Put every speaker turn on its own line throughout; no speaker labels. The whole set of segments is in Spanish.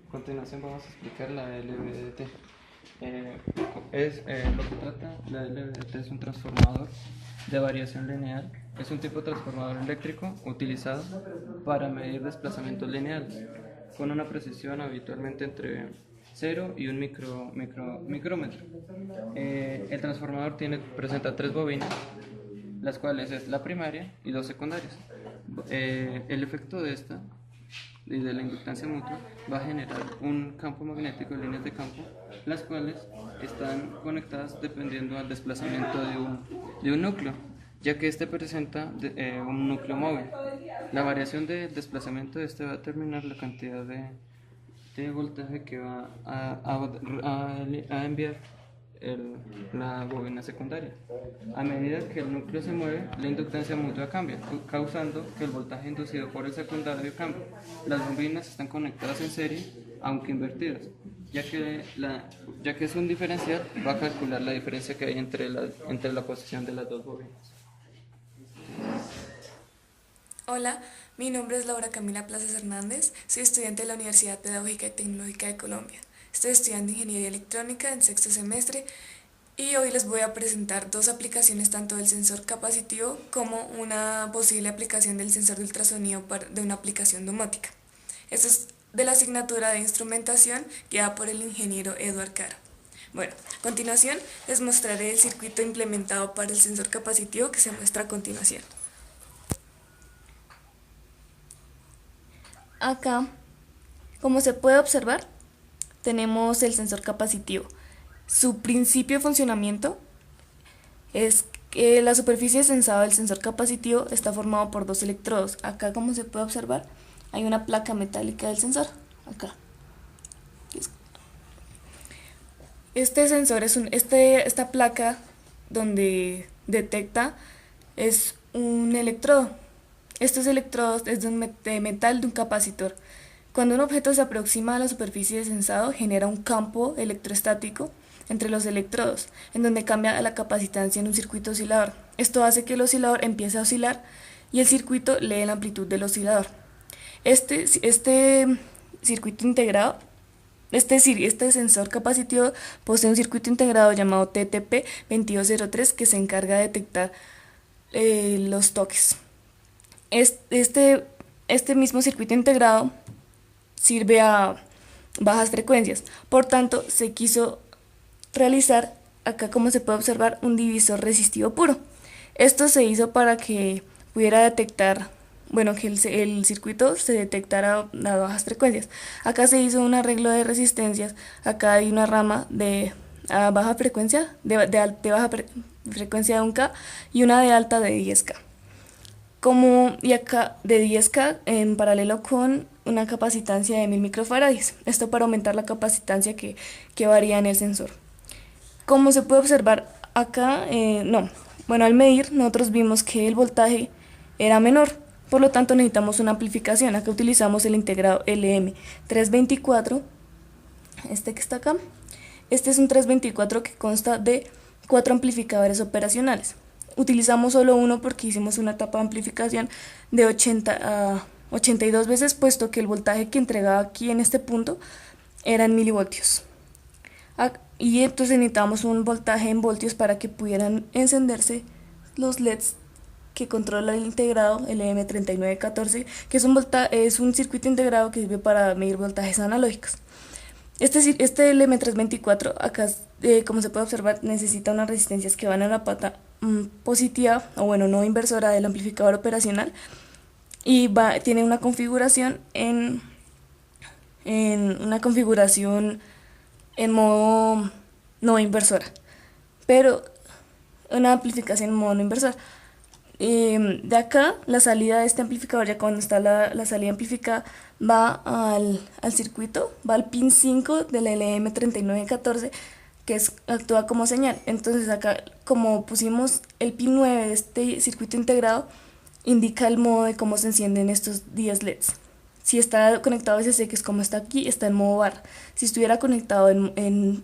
A continuación vamos a explicar la LVDT. Lo que trata la LVDT es un transformador de variación lineal. Es un tipo de transformador eléctrico utilizado para medir desplazamientos lineales con una precisión habitualmente entre 0 y un micrómetro. El transformador presenta tres bobinas, las cuales es la primaria y dos secundarias. El efecto de esta y de la inductancia mutua va a generar un campo magnético de líneas de campo, las cuales están conectadas dependiendo del desplazamiento de un núcleo, ya que este presenta un núcleo móvil. La variación del desplazamiento de este va a determinar la cantidad de voltaje que va a enviar la bobina secundaria. A medida que el núcleo se mueve, la inductancia mutua cambia, causando que el voltaje inducido por el secundario cambie. Las bobinas están conectadas en serie, aunque invertidas, ya que es un diferencial, va a calcular la diferencia que hay entre la posición de las dos bobinas.
Hola, mi nombre es Laura Camila Plazas Hernández, soy estudiante de la Universidad Pedagógica y Tecnológica de Colombia. Estoy estudiando Ingeniería Electrónica en sexto semestre y hoy les voy a presentar dos aplicaciones tanto del sensor capacitivo como una posible aplicación del sensor de ultrasonido de una aplicación domótica. Esto es de la asignatura de instrumentación guiada por el ingeniero Eduard Caro. Bueno, a continuación les mostraré el circuito implementado para el sensor capacitivo que se muestra a continuación. Acá, como se puede observar, tenemos el sensor capacitivo. Su principio de funcionamiento es que la superficie sensada del sensor capacitivo está formado por dos electrodos. Acá, como se puede observar, hay una placa metálica del sensor. Acá. Este sensor esta placa donde detecta es un electrodo. Estos electrodos es de metal de un capacitor. Cuando un objeto se aproxima a la superficie de sensado, genera un campo electrostático entre los electrodos, en donde cambia la capacitancia en un circuito oscilador. Esto hace que el oscilador empiece a oscilar y el circuito lee la amplitud del oscilador. Este circuito integrado, este sensor capacitivo posee un circuito integrado llamado TTP2203 que se encarga de detectar los toques. Este mismo circuito integrado sirve a bajas frecuencias, por tanto se quiso realizar, acá como se puede observar, un divisor resistivo puro. Esto se hizo para que pudiera detectar, que el circuito se detectara a bajas frecuencias. Acá se hizo un arreglo de resistencias, acá hay una rama de baja frecuencia, de baja frecuencia de 1K y una de alta de 10K. Y acá de 10K en paralelo con una capacitancia de 1000 microfarads, esto para aumentar la capacitancia que varía en el sensor. Como se puede observar acá, al medir nosotros vimos que el voltaje era menor, por lo tanto necesitamos una amplificación. Acá utilizamos el integrado LM324, este que está acá. Este es un 324 que consta de 4 amplificadores operacionales. Utilizamos solo uno porque hicimos una etapa de amplificación de 80 a 82 veces, puesto que el voltaje que entregaba aquí en este punto era en milivoltios. Y entonces necesitamos un voltaje en voltios para que pudieran encenderse los LEDs que controla el integrado LM3914, que es un circuito integrado que sirve para medir voltajes analógicos. Este LM324, acá, como se puede observar, necesita unas resistencias que van a la pata positiva, no inversora del amplificador operacional, y tiene una configuración en modo no inversora, pero una amplificación en modo no inversor. De acá, la salida de este amplificador, ya cuando está la salida amplificada, va al circuito, va al pin 5 del LM3914, que actúa como señal. Entonces acá, como pusimos el pin 9 de este circuito integrado, indica el modo de cómo se encienden estos 10 LEDs. Si está conectado a SC, que es como está aquí, está en modo bar. Si estuviera conectado en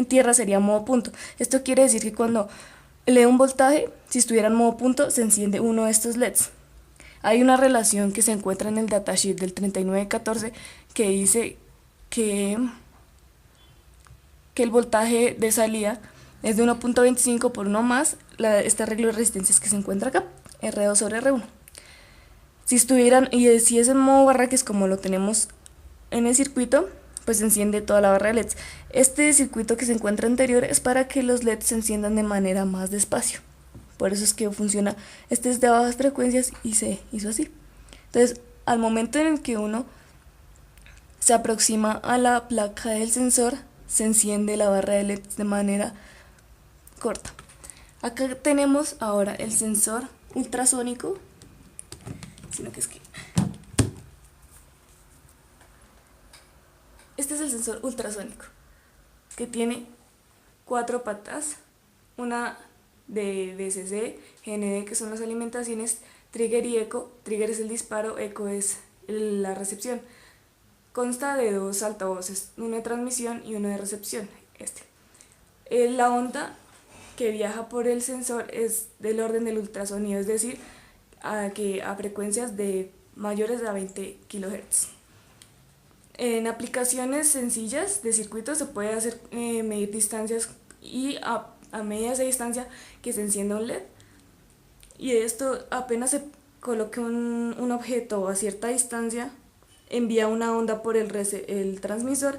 tierra, sería modo punto. Esto quiere decir que cuando lee un voltaje, si estuviera en modo punto, se enciende uno de estos LEDs. Hay una relación que se encuentra en el datasheet del 3914 que dice que el voltaje de salida es de 1.25 por 1 más este arreglo de resistencias que se encuentra acá, R2 sobre R1. Si estuvieran, y si es en modo barra, que es como lo tenemos en el circuito, pues se enciende toda la barra de LEDs. Este circuito que se encuentra anterior es para que los LEDs se enciendan de manera más despacio. Por eso es que funciona, este es de bajas frecuencias y se hizo así. Entonces, al momento en el que uno se aproxima a la placa del sensor, se enciende la barra de LEDs de manera corta. Acá tenemos ahora el sensor ultrasónico, este es el sensor ultrasónico, que tiene 4 patas, una de BCC, GND, que son las alimentaciones, trigger y eco. Trigger es el disparo, eco es la recepción. Consta de 2 altavoces, uno de transmisión y uno de recepción. La onda que viaja por el sensor es del orden del ultrasonido, es decir, a frecuencias de mayores a 20 kHz. En aplicaciones sencillas de circuito se puede hacer medir distancias y a medida de esa distancia que se encienda un LED. Y esto, apenas se coloque un objeto a cierta distancia, envía una onda por el transmisor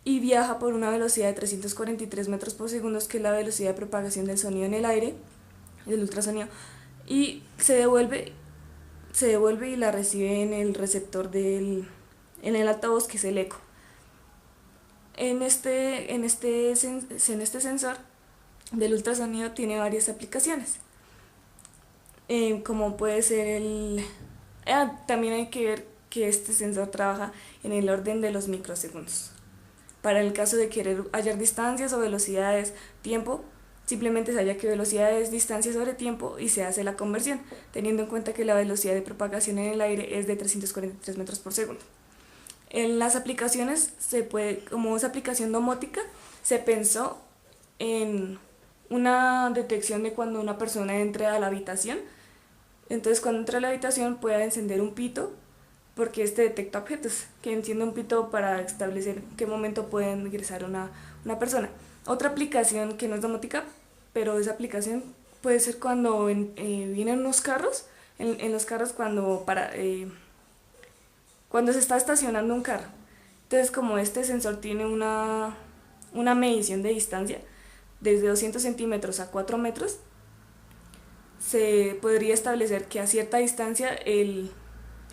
y viaja por una velocidad de 343 metros por segundo, que es la velocidad de propagación del sonido en el aire, del ultrasonido, y se devuelve y la recibe en el receptor en el altavoz, que es el eco. En este sensor del ultrasonido tiene varias aplicaciones, como puede ser también hay que ver que este sensor trabaja en el orden de los microsegundos. Para el caso de querer hallar distancias o velocidades, tiempo, simplemente se halla que velocidad es distancia sobre tiempo y se hace la conversión, teniendo en cuenta que la velocidad de propagación en el aire es de 343 metros por segundo. En las aplicaciones, como es aplicación domótica, se pensó en una detección de cuando una persona entre a la habitación. Entonces, cuando entra a la habitación puede encender un pito, porque este detecta objetos, que enciende un pito para establecer en qué momento puede ingresar una persona. Otra aplicación que no es domótica, pero esa aplicación puede ser cuando vienen unos carros, en los carros cuando se está estacionando un carro. Entonces, como este sensor tiene una medición de distancia desde 200 centímetros a 4 metros, se podría establecer que a cierta distancia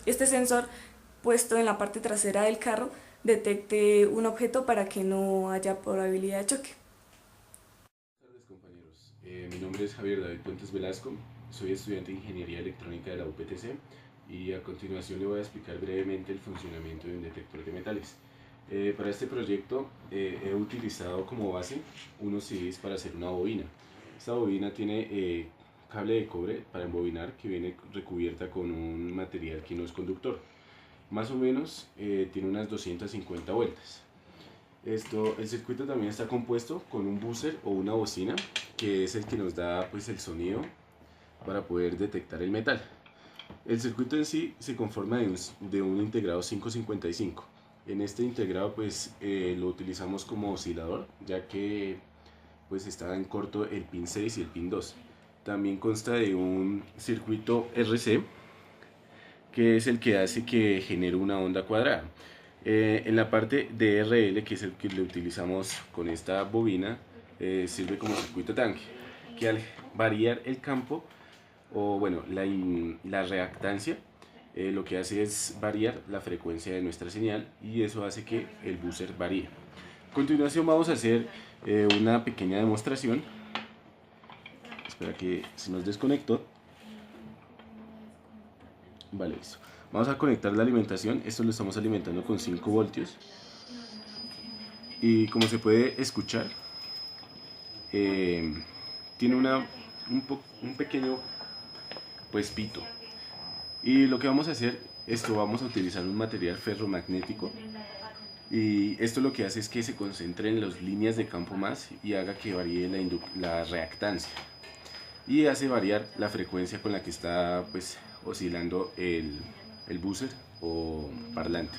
este sensor, puesto en la parte trasera del carro, detecte un objeto para que no haya probabilidad de choque.
Buenas tardes, compañeros. Mi nombre es Javier David Puentes Velasco, soy estudiante de Ingeniería Electrónica de la UPTC y a continuación le voy a explicar brevemente el funcionamiento de un detector de metales. Para este proyecto he utilizado como base unos CDs para hacer una bobina. Esta bobina tiene cable de cobre para embobinar, que viene recubierta con un material que no es conductor. Más o menos tiene unas 250 vueltas. El circuito también está compuesto con un buzzer o una bocina, que es el que nos da pues el sonido para poder detectar el metal. El circuito en sí se conforma de un integrado 555. En este integrado pues lo utilizamos como oscilador, ya que pues está en corto el pin 6 y el pin 2. También consta de un circuito RC, que es el que hace que genere una onda cuadrada. En la parte de RL, que es el que le utilizamos con esta bobina, sirve como circuito tanque, que al variar el campo o bueno, la reactancia, lo que hace es variar la frecuencia de nuestra señal y eso hace que el buzzer varíe. A continuación vamos a hacer una pequeña demostración. Espera que se nos desconectó. Vale, listo. Vamos a conectar la alimentación. Esto lo estamos alimentando con 5 voltios. Y como se puede escuchar, tiene un pequeño pues pito. Y lo que vamos a hacer, vamos a utilizar un material ferromagnético. Y esto lo que hace es que se concentre en las líneas de campo más y haga que varíe la reactancia. Y hace variar la frecuencia con la que está pues oscilando el buzzer o parlante.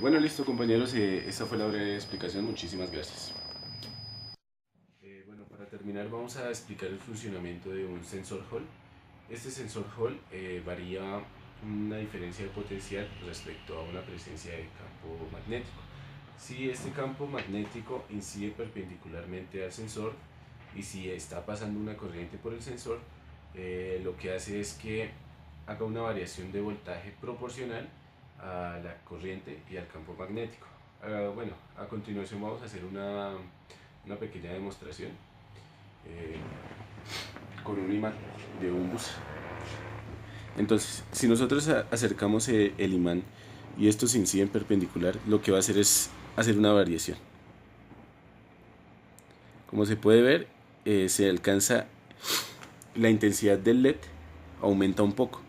Bueno, listo compañeros, esta fue la breve explicación, muchísimas gracias. Bueno, para terminar vamos a explicar el funcionamiento de un sensor Hall. Este sensor Hall varía una diferencia de potencial respecto a una presencia de campo magnético. Si este campo magnético incide perpendicularmente al sensor y si está pasando una corriente por el sensor, lo que hace es que haga una variación de voltaje proporcional a la corriente y al campo magnético. Bueno, a continuación vamos a hacer una pequeña demostración con un imán de un bus. Entonces, si nosotros acercamos el imán y estos inciden perpendicular, lo que va a hacer es hacer una variación. Como se puede ver, se alcanza la intensidad del LED, aumenta un poco.